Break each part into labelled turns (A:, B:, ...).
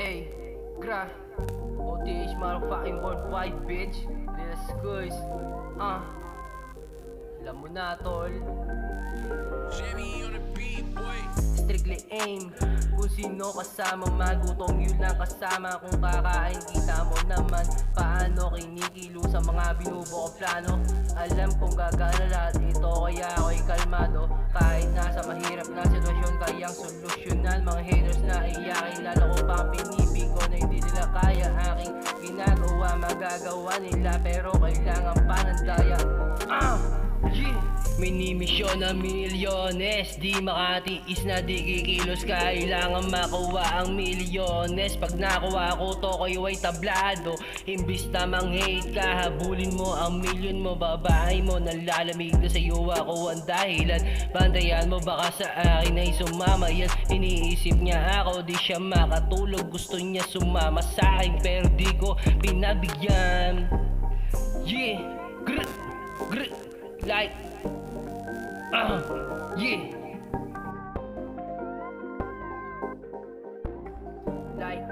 A: Ey, gra OTH motherfucking worldwide bitch. Let's guys. Alam mo na tol. Strictly aim. Kung sino kasama magutom yun lang kasama. Kung kakain kita mo naman paano kinikilo sa mga binubuo ko plano. Alam kong gagana lahat ito kaya ako'y kalmado. Kahit nasa mahirap na sitwasyon kayang solusyonan. Mga haters na iyakin lalo ko pang pinipig ko na hindi nila kaya aking ginagawa. Magagawa nila pero kailangan pa ng daya. Minimisyon na milyones, di makatiis na di kikilos. Kailangan makuha ang milyones. Pag nakuha ko to kayo ay tablado. Imbis na mang hate ka, habulin mo ang milyon mo. Babae mo nalalamig na sa'yo ako ang dahilan. Bantayan mo baka sa akin ay sumama yan. Iniisip niya ako di siya makatulog. Gusto niya sumama sa akin pero di ko pinabigyan. Yeah, grr, grr, like yeah. Like,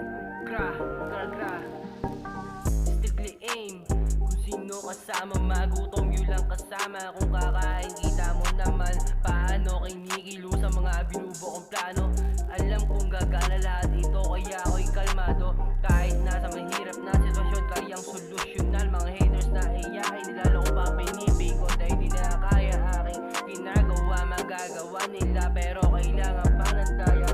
A: gra. Strictly aim. Kung sino kasama magutom yun lang kasama. Kung kakain kita mo naman paano kinikilo sa mga binubuo kong plano. Alam kong gagana lahat ito kaya ako'y kalmado. Kahit nasa mahirap na sitwasyon kayang solusyonan. Mga haters na iyakin nilalo ko pa pinipig ko dahil di na kaya aking ginagawa. Magagawa nila pero kailangan pa ng daya.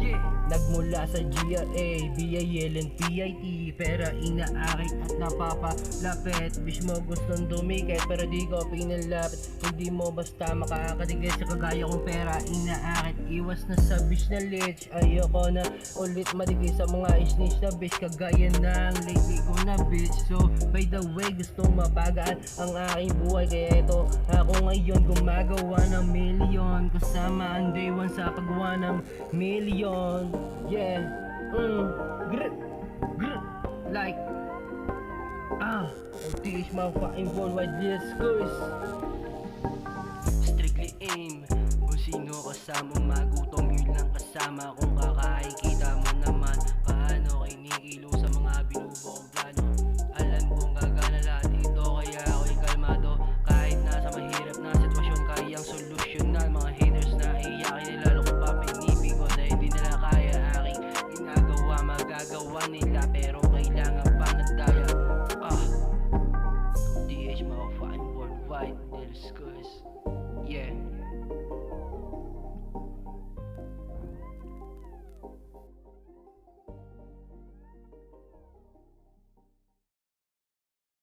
A: Yeah. Nagmula sa GRA, BIL and PIT. Pera inaakit at napapalapit. Wish mo gustong dumikit pero di ko pinalapit. Hindi mo basta makakatigil sa kagaya kong pera inaakit. Iwas na sa bitch na lich. Ayoko na ulit madigil sa mga isnis na bitch. Kagaya ng lately ko na bitch. So by the way gustong mapagaan ang aking buhay. Kaya ito ako ngayon gumagawa ng milyon. Kasama ang day one sa paggawa ng milyon. Yeah, grr, like, OTH motherfucking worldwide discourse. Strictly aim. Kung sino kasama magutom yun lang kasama.